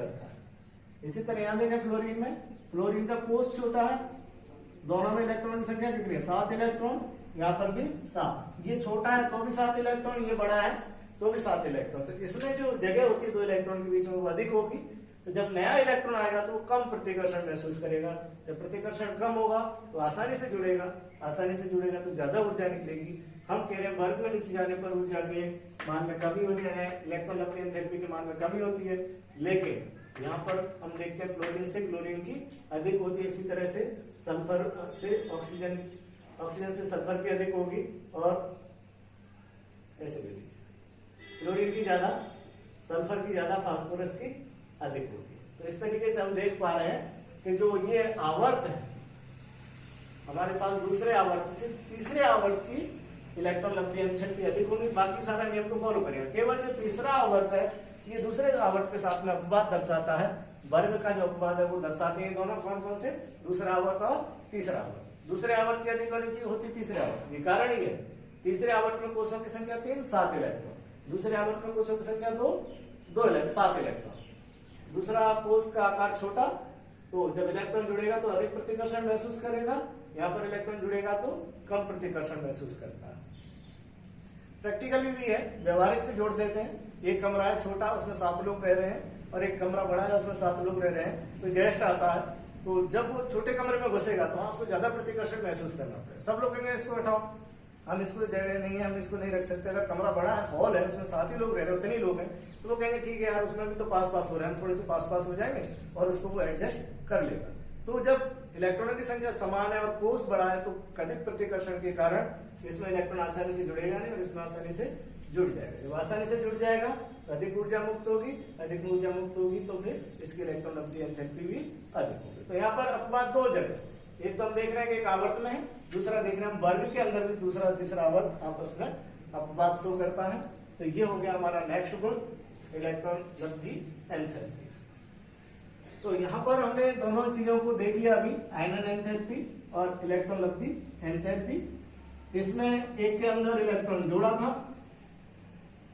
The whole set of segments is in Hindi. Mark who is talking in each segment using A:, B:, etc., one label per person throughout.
A: करता है। इसी तरह यहाँ देखें फ्लोरीन में, फ्लोरीन का कोष छोटा है, दोनों में इलेक्ट्रॉन की संख्या कितनी है, 7 इलेक्ट्रॉन, यहाँ पर भी 7। ये छोटा है तो भी 7 इलेक्ट्रॉन, ये बड़ा है तो भी 7 इलेक्ट्रॉन। तो इसमें जो जगह होती है 2 इलेक्ट्रॉन के बीच में वो अधिक होगी। तो जब नया इलेक्ट्रॉन आएगा तो वो कम प्रतिकर्षण महसूस करेगा। जब प्रतिकर्षण कम होगा तो आसानी से जुड़ेगा, तो ज्यादा ऊर्जा निकलेगी। हम कह रहे हैं वर्ग में नीचे जाने पर ऊर्जा के मान में कमी होती है, इलेक्ट्रॉन लब्धि एंथैल्पी के मान में कमी होती है, लेकिन यहाँ पर हम देखते हैं फ्लोरीन से क्लोरीन की अधिक होती है। इसी तरह से सल्फर से ऑक्सीजन से सल्फर की अधिक होगी, और ऐसे भी क्लोरीन की ज्यादा, सल्फर की ज्यादा, फास्फोरस की अधिक होती है। तो इस तरीके से हम देख पा रहे हैं कि जो ये आवर्त है हमारे पास, दूसरे आवर्त से तीसरे आवर्त की इलेक्ट्रॉन लब्धि एंथैल्पी अधिक होगी। बाकी सारा नियम को फॉलो करेगा। केवल जो तीसरा आवर्त है ये दूसरे आवर्त के साथ में अपवाद दर्शाता है। वर्ग का जो अपवाद है वो दर्शाते हैं दोनों कौन कौन से, दूसरा आवर्त और तीसरा आवर्त। दूसरे आवर्त की अधिक होनी चाहिए होती तीसरे आवर्त, ये कारण ही है। तीसरे आवर्त में कोषों की संख्या 3, 7 इलेक्ट्रॉन। दूसरे आवर्त में कोषों की संख्या 2, 7 इलेक्ट्रॉन। दूसरा कोष का आकार छोटा, तो जब इलेक्ट्रॉन जुड़ेगा तो अधिक प्रतिकर्षण महसूस करेगा, यहाँ पर इलेक्ट्रॉन जुड़ेगा तो कम प्रतिकर्षण महसूस करता है। प्रैक्टिकली भी है, व्यवहारिक से जोड़ देते हैं। एक कमरा है छोटा, उसमें 7 लोग रह रहे हैं, और एक कमरा बड़ा है उसमें 7 लोग रह रहे हैं। तो गेस्ट आता है, तो जब वो छोटे कमरे में घुसेगा तो उसको ज्यादा प्रतिकर्षण महसूस करना पड़ेगा। सब लोग कहेंगे इसको हटाओ, हम इसको जगह नहीं है, हम इसको नहीं रख सकते। अगर कमरा बड़ा है, हॉल है, उसमें 7 ही लोग रह रहे हैं, उतने ही लोग हैं, तो वो कहेंगे ठीक है यार उसमें भी तो पास हो रहे हैं, हम थोड़े से पास हो जाएंगे और उसको वो एडजस्ट कर लेगा। तो जब इलेक्ट्रॉनों की संख्या समान है और कोष बड़ा है तो अधिक प्रतिकर्षण के कारण इसमें इलेक्ट्रॉन आसानी से जुड़ेगा नहीं और इसमें आसानी से जुड़ जाएगा। जब आसानी से जुड़ जाएगा तो अधिक ऊर्जा मुक्त होगी, तो फिर इसकी इलेक्ट्रॉन लब्धि एंथैल्पी भी अधिक होगी। तो यहाँ पर अपवाद 2 जगह, एक तो हम देख रहे हैं कि एक आवर्त में है, दूसरा देख रहे हैं हम वर्ग के अंदर भी दूसरा तीसरा आवर्त आपस में अपवाद शो करता है। तो ये हो गया हमारा नेक्स्ट गुण, इलेक्ट्रॉन लब्धि एंथैल्पी। तो यहाँ पर हमने दोनों चीजों को देख लिया अभी, आयनन एंथैल्पी और इलेक्ट्रॉन लब्धि एंथैल्पी। इसमें एक के अंदर इलेक्ट्रॉन जोड़ा था,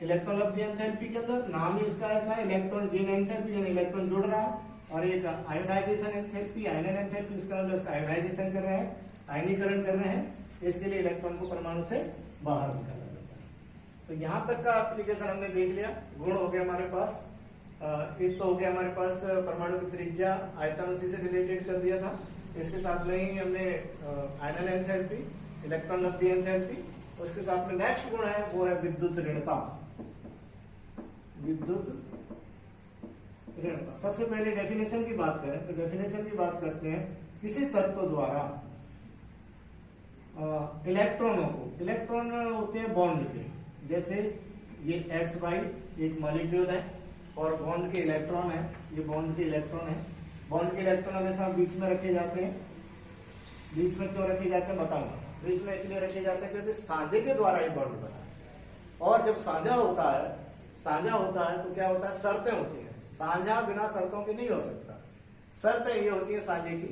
A: इलेक्ट्रॉन लब्धि एंथैल्पी के अंदर नाम ही इसका ऐसा है, इलेक्ट्रॉन गेन एंथैल्पी, यानी इलेक्ट्रॉन जुड़ रहा है। और एक आयोनाइजेशन एंथैल्पी, आयनन एंथैल्पी, इसका मतलब इसका आयोनाइजेशन कर रहे हैं, आयनीकरण कर रहे हैं, इसके लिए इलेक्ट्रॉन को परमाणु से बाहर निकाला जाता है। तो यहाँ तक का एप्लीकेशन हमने देख लिया। गुण हो गया हमारे पास, एक तो हो गया हमारे पास परमाणु की त्रिज्या, आयतन उसी से रिलेटेड कर दिया था। इसके साथ में ही हमने आयनन एंथैल्पी, इलेक्ट्रॉन लब्धि एंथैल्पी, उसके साथ में नेक्स्ट गुण है वो है विद्युत ऋणता। सबसे पहले डेफिनेशन की बात करें तो डेफिनेशन की बात करते हैं, किसी तत्व द्वारा इलेक्ट्रॉनों को, इलेक्ट्रॉन होते हैं बॉन्ड के, जैसे ये XY एक मॉलिक्यूल है और बॉन्ड के इलेक्ट्रॉन है, ये बॉन्ड के इलेक्ट्रॉन है। बॉन्ड के इलेक्ट्रॉन हमेशा बीच में रखे जाते हैं। बीच में क्यों रखे जाते हैं बताऊंगा। बीच में इसलिए रखे जाते हैं क्योंकि साझे के द्वारा ही बॉन्ड बना है। और जब साझा होता है तो क्या होता है, शर्तें होती हैं। साझा बिना शर्तों के नहीं हो सकता। शर्तें ये होती है साझे की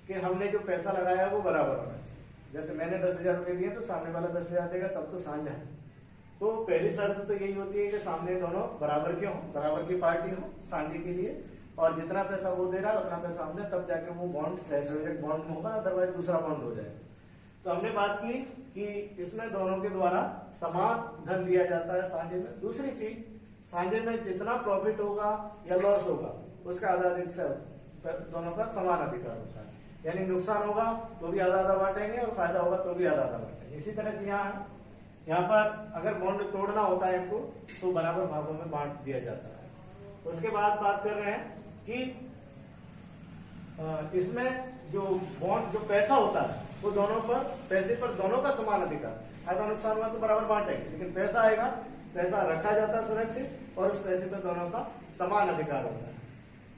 A: कि हमने जो पैसा लगाया है वो बराबर होना चाहिए। जैसे मैंने 10,000 रुपए दिए तो सामने वाला 10,000 देगा, तब तो साझा है। तो पहली शर्त तो यही होती है कि सामने दोनों बराबर के हों, बराबर की पार्टी हो साझे के लिए, और जितना पैसा वो दे रहा है उतना पैसा हमने, तब जाके वो बॉन्ड सहसंयोजक बॉन्ड होगा, अदरवाइज दूसरा बॉन्ड हो जाएगा। तो हमने बात की कि इसमें दोनों के द्वारा समान धन दिया जाता है साझे में। दूसरी चीज, साझे में जितना प्रॉफिट होगा या लॉस होगा उसका आधारित से दोनों का समान अधिकार होता है। यानी नुकसान होगा तो भी आधा आधा बांटेंगे और फायदा होगा तो भी आधा आधा बांटेंगे। इसी तरह से यहाँ पर अगर बॉन्ड तोड़ना होता है इनको तो बराबर भागों में बांट दिया जाता है। उसके बाद बात कर रहे हैं कि इसमें जो बॉन्ड, जो पैसा होता है वो दोनों पर, पैसे पर दोनों का समान अधिकार। फायदा नुकसान हुआ तो बराबर बांटेंगे, लेकिन पैसा आएगा, पैसा रखा जाता है सुरक्षित और उस पैसे पर दोनों का समान अधिकार होता है।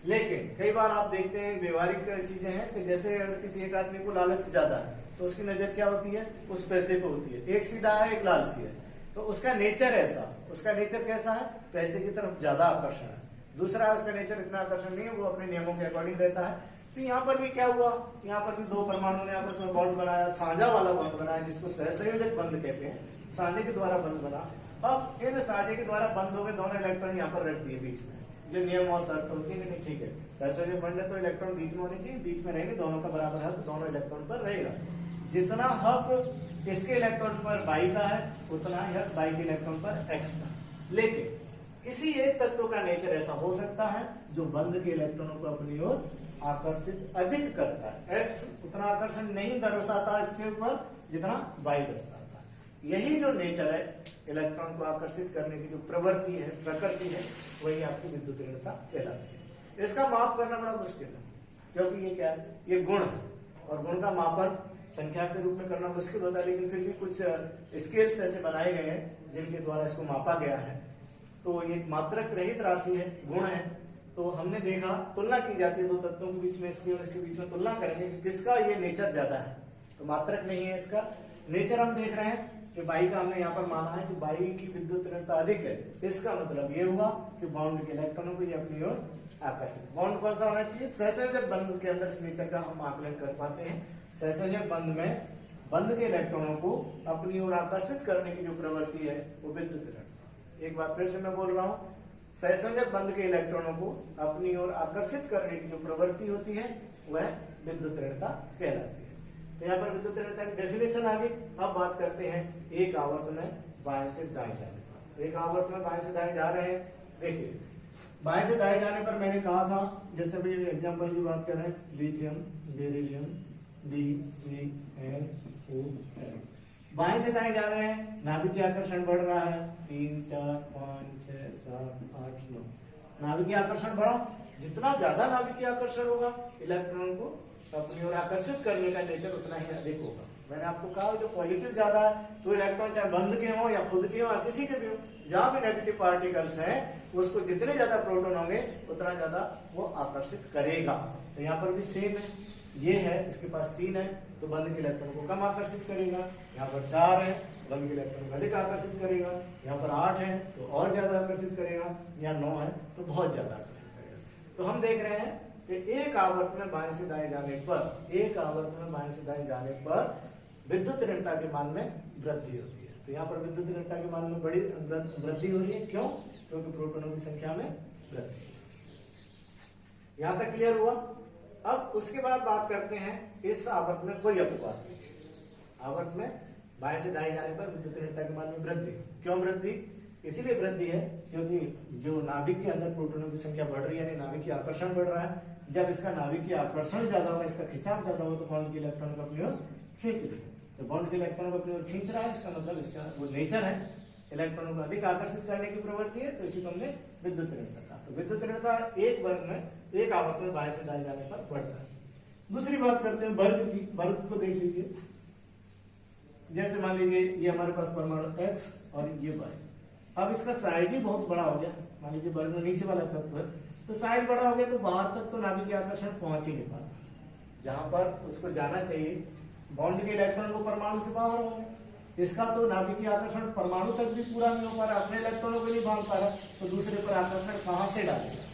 A: लेकिन कई बार आप देखते हैं व्यवहारिक चीजें हैं कि जैसे अगर किसी एक आदमी को लालच ज्यादा है तो उसकी नजर क्या होती है, उस पैसे पे होती है। एक सीधा है, एक लालची है, तो उसका नेचर ऐसा, उसका नेचर कैसा है, पैसे की तरफ ज्यादा आकर्षण है। दूसरा है उसका नेचर इतना आकर्षण नहीं है, वो अपने नियमों के अकॉर्डिंग रहता है। तो यहाँ पर भी क्या हुआ, यहाँ पर भी दो परमाणु ने आपस में बॉन्ड बनाया, साझा वाला बॉन्ड बनाया जिसको सहसंयोजक बंध कहते हैं, साझे के द्वारा बंध बना। अब इन साझे के द्वारा बंद हो गए, दोनों इलेक्ट्रॉन यहाँ पर रख दिए बीच में, जो नियम और शर्त होती है नहीं, ठीक है, सहसंयोजक बंध है तो इलेक्ट्रॉन बीच में होने चाहिए, बीच में रहेंगे, दोनों का बराबर हक दोनों इलेक्ट्रॉन पर रहेगा। जितना हक इसके इलेक्ट्रॉन पर बाई का है उतना ही हक बाई के इलेक्ट्रॉन पर एक्स का। लेकिन किसी एक तत्व का नेचर ऐसा हो सकता है जो बंध के इलेक्ट्रॉनों को अपनी ओर आकर्षित अधिक करता है। एक्स उतना आकर्षण नहीं दर्शाता इसके ऊपर जितना बाई दर्शाता है। यही जो नेचर है इलेक्ट्रॉन को आकर्षित करने की जो प्रवृत्ति है, प्रकृति है, वही आपकी विद्युत ऋणता कहलाती है। इसका माप करना बड़ा मुश्किल है क्योंकि ये क्या है, ये गुण है और गुण का मापन संख्या के रूप में करना मुश्किल होता है, लेकिन फिर भी कुछ स्केल्स ऐसे बनाए गए हैं जिनके द्वारा इसको मापा गया है। तो ये मात्रक रहित राशि है, गुण है। तो हमने देखा तुलना की जाती है दो तत्वों के बीच में, इसके और इसके बीच में तुलना करेंगे कि किसका ये नेचर ज्यादा है। तो मात्रक नहीं है, इसका नेचर हम देख रहे हैं कि बाई का हमने यहाँ पर माना है कि बाई की विद्युत ऋणता अधिक है। इसका मतलब ये हुआ कि बॉन्ड के इलेक्ट्रॉनों को ये अपनी ओर आकर्षित। बॉन्ड कौन सा होना चाहिए, सहसंयोजक बंध के अंदर इस नेचर का हम आकलन कर पाते हैं। सहसंयोजक बंध में बंध के इलेक्ट्रॉनों को अपनी ओर आकर्षित करने की जो प्रवृत्ति है वो विद्युत ऋणता। एक बार फिर से मैं बोल रहा हूँ, सहसंयोजक बंध के इलेक्ट्रॉनों को अपनी ओर आकर्षित करने की जो प्रवृत्ति होती है वह विद्युत ऋणता कहलाती है। तो यहाँ पर विद्युत ऋणता की डेफिनेशन आ गई। अब बात करते हैं एक आवर्त में बाएं से दाएं जाने पर। तो एक आवर्त में बाएं से दाएं जा रहे हैं। देखिए बाएं से दाएं जाने पर मैंने कहा था, जैसे भी एग्जाम्पल की बात कर रहे हैं, लिथियम, बेरिलियम, BCnO4। बाएं से दाएं जा रहे हैं, नाभिकीय आकर्षण बढ़ रहा है, 3 4 5 6 7 8 9। नाभिकीय आकर्षण बढ़ा, जितना ज्यादा नाभिकीय आकर्षण होगा इलेक्ट्रॉन को अपनी ओर आकर्षित करने का नेचर उतना ही अधिक होगा। मैंने आपको कहा जो पॉजिटिव ज्यादा है तो इलेक्ट्रॉन चाहे बंध के हो या खुद के हो या किसी के भी हो, जहां भी नेगेटिव पार्टिकल्स हैं उसको जितने ज्यादा प्रोटॉन होंगे उतना ज्यादा वो आकर्षित करेगा। तो यहाँ पर भी सेम है, ये है इसके पास 3 है तो बंध के इलेक्ट्रॉन को कम आकर्षित करेगा। यहाँ पर 4 है, बंध के इलेक्ट्रॉन को अधिक आकर्षित करेगा। यहाँ पर 8 है तो और ज्यादा आकर्षित करेगा, या 9 है तो बहुत ज्यादा आकर्षित करेगा। तो हम देख रहे हैं कि एक आवर्त में बाएं से दाएं जाने पर, एक आवर्त में बाएं से दाएं जाने पर विद्युत ऋणता के मान में वृद्धि होती है। तो यहाँ पर विद्युत ऋणता के मान में बड़ी वृद्धि हो रही है। क्यों? क्योंकि प्रोटॉनों की संख्या में वृद्धि। यहां तक क्लियर हुआ। अब उसके बाद बात करते हैं इस आवर्त में कोई अपवाद नहीं है। आवर्त में बाएं से दाएं जाने पर विद्युत ऋणता के मान में वृद्धि। क्यों वृद्धि? इसीलिए वृद्धि है क्योंकि जो नाभिक के अंदर प्रोटॉनों की संख्या बढ़ रही है, यानी नाभिकीय आकर्षण बढ़ रहा है। जब इसका नाभिकीय आकर्षण ज्यादा होगा, इसका खिंचाव ज्यादा होगा, तो बॉन्ड के इलेक्ट्रॉन को अपनी ओर खींच रही है। तो बॉन्ड के इलेक्ट्रॉन को अपनी ओर खींच रहा है, इसका मतलब इसका वो नेचर है, इलेक्ट्रॉनों को अधिक आकर्षित करने की प्रवृत्ति है। तो इसी को हमने विद्युत ऋणता कहा। तो विद्युत ऋणता एक वर्ग में एक आवर्त में बाएं से दाएं जाने पर बढ़ता है। दूसरी बात करते हैं वर्ग की। वर्ग को देख लीजिए, जैसे मान लीजिए ये हमारे पास परमाणु एक्स और ये वाई। अब इसका साइज ही बहुत बड़ा हो गया। मान लीजिए वर्ग में नीचे वाला तत्व है तो साइज बड़ा हो गया तो बाहर तक तो नाभिकीय आकर्षण पहुंच ही नहीं पाता। जहां पर उसको जाना चाहिए बॉन्ड के इलेक्ट्रॉन को परमाणु से बाहर होंगे, इसका तो नाभिकीय आकर्षण परमाणु तक भी पूरा नहीं हो पा रहा, अपने इलेक्ट्रॉनों को नहीं बांध पा रहा, तो दूसरे पर आकर्षण कहां से डालेगा?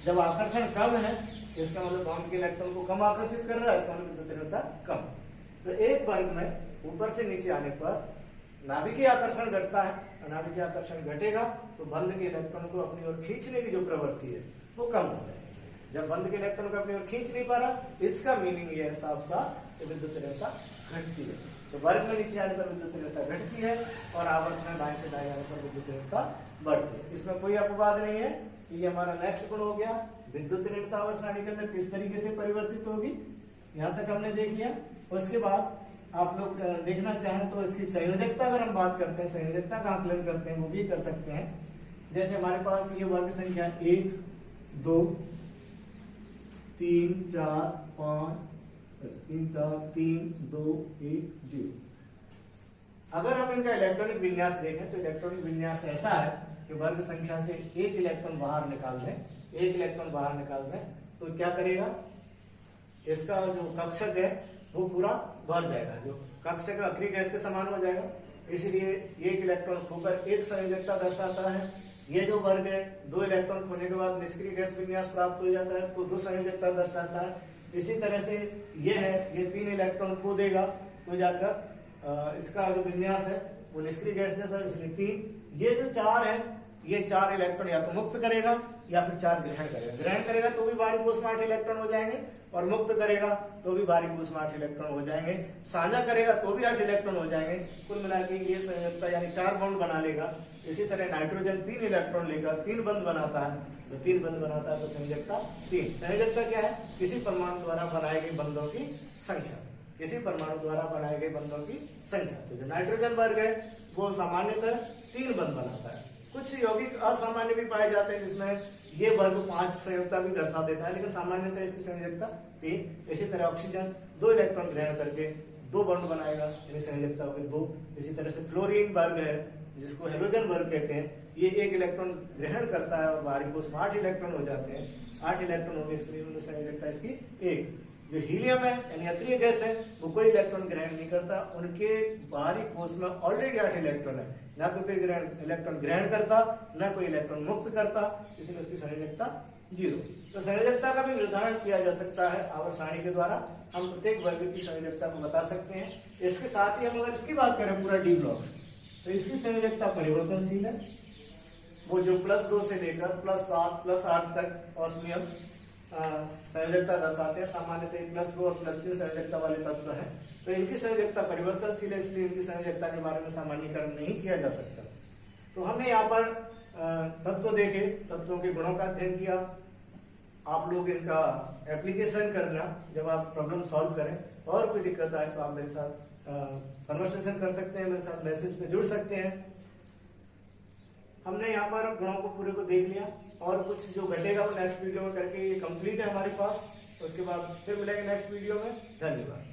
A: जब आकर्षण कम है इसका मतलब बॉन्ड के इलेक्ट्रॉन को कम आकर्षित कर रहा है, इसका मतलब विद्युत ऋणता कम। तो एक वर्ग में ऊपर से नीचे आने पर नाभिकीय आकर्षण घटता है, नाभिकीय आकर्षण घटेगा तो बंध के इलेक्ट्रॉन को अपनी ओर खींचने की जो प्रवृत्ति है वो कम हो जाएगी। जब बंध के इलेक्ट्रॉन को अपनी ओर खींच नहीं पा रहा, इसका मीनिंग ये है साफ साफ कि विद्युत ऋणता घटती है। तो वर्ग में नीचे आने पर विद्युत ऋणता घटती है और आवर्त में बाएं से दाएं आने पर विद्युत ऋणता बढ़ती है। इसमें कोई अपवाद नहीं है। ये हमारा नेक्स्ट गुण हो गया। विद्युत ऋणता आवर्त सारणी के अंदर किस तरीके से परिवर्तित होगी, यहां तक हमने देख लिया। उसके बाद आप लोग देखना चाहें तो इसकी संयोजकता अगर हम बात करते हैं, संयोजकता का आकलन करते हैं, वो भी कर सकते हैं। जैसे हमारे पास ये वर्ग संख्या 1 2 3 4 5 3 4 3 2 1 0। अगर हम इनका इलेक्ट्रॉनिक विन्यास देखें तो इलेक्ट्रॉनिक विन्यास ऐसा है कि वर्ग संख्या से एक इलेक्ट्रॉन बाहर निकाल दें, एक इलेक्ट्रॉन बाहर निकाल दें तो क्या करेगा, इसका जो कक्षक है वो पूरा भर जाएगा, जो कक्षक अक्रिय गैस के समान हो जाएगा। इसलिए एक इलेक्ट्रॉन खोकर एक संयोजकता दर्शाता है। ये जो वर्ग है 2 इलेक्ट्रॉन खोने के बाद निष्क्रिय गैस विन्यास प्राप्त हो जाता है तो 2 संयोजकता दर्शाता है। इसी तरह से ये है, ये 3 इलेक्ट्रॉन खो देगा तो जाकर इसका जो विन्यास है वो निष्क्रिय गैस जैसा, इसलिए 3। ये जो 4 है, ये 4 इलेक्ट्रॉन या तो मुक्त करेगा या फिर 4 ग्रहण करेगा। ग्रहण करेगा तो भी बाहरी कोष में 8 इलेक्ट्रॉन हो जाएंगे, और मुक्त करेगा तो भी बाहरी कोष में 8 इलेक्ट्रॉन हो जाएंगे, साझा करेगा तो भी 8 इलेक्ट्रॉन हो जाएंगे। कुल मिला के ये संयोजकता यानी 4 बॉन्ड बना लेगा। इसी तरह नाइट्रोजन 3 इलेक्ट्रॉन लेकर 3 बंध बनाता है, तो 3 बंध बनाता है तो संयोजकता 3। संयोजकता क्या है? किसी परमाणु द्वारा बनाए गए बंधों की संख्या, किसी परमाणु द्वारा बनाए गए बंधों की संख्या। तो जो नाइट्रोजन वर्ग है वो सामान्यतः 3 बंध बनाता है। कुछ यौगिक असामान्य भी पाए जाते हैं जिसमें ये वर्ग 5 संयोजकता भी दर्शा देता है, लेकिन सामान्यतः इसकी संयोजकता 3। इसी तरह ऑक्सीजन 2 इलेक्ट्रॉन ग्रहण करके 2 बॉन्ड बनाएगा, यानी संयोजकता होगी 2। इसी तरह से फ्लोरीन वर्ग है जिसको हेलोजन वर्ग कहते हैं, ये 1 इलेक्ट्रॉन ग्रहण करता है और बाहरी कोष में 8 इलेक्ट्रॉन हो जाते हैं। 8 इलेक्ट्रॉन होंगे, इसलिए संयोजकता इसकी 1। जो हीलियम है यानी अक्रिय गैस है वो कोई इलेक्ट्रॉन ग्रहण नहीं करता, उनके बाहरी कोष में ऑलरेडी 8 इलेक्ट्रॉन है, ना तो कोई इलेक्ट्रॉन ग्रहण करता ना कोई इलेक्ट्रॉन मुक्त करता, इसलिए उसकी संयोजकता 0। तो संयोजकता का भी निर्धारण किया जा सकता है आवर्त सारणी के द्वारा। हम प्रत्येक वर्ग की संयोजकता को बता सकते हैं। इसके साथ ही हम अगर इसकी बात करें पूरा डी ब्लॉक, तो इसकी संयोजकता परिवर्तनशील है। वो जो +2 से लेकर +7 +8 तक ऑस्मियम संयोजकता दर्शाते हैं। सामान्यतः +2 और +3 संयोजकता वाले तत्व है, तो इनकी संयोजकता परिवर्तनशील है, इसलिए इनकी संयोजकता के बारे में सामान्यीकरण नहीं किया जा सकता। तो हमने यहाँ पर तत्व देखे, तत्वों के गुणों का अध्ययन किया। आप लोग इनका एप्लीकेशन करना जब आप प्रॉब्लम सॉल्व करें, और कोई दिक्कत आए तो आप मेरे साथ कन्वर्सेशन कर सकते हैं, मेरे साथ मैसेज पे जुड़ सकते हैं। हमने यहाँ पर गुणों को पूरे को देख लिया, और कुछ जो घटेगा वो नेक्स्ट वीडियो में करके ये कंप्लीट है हमारे पास। उसके बाद फिर मिलेंगे नेक्स्ट वीडियो में। धन्यवाद।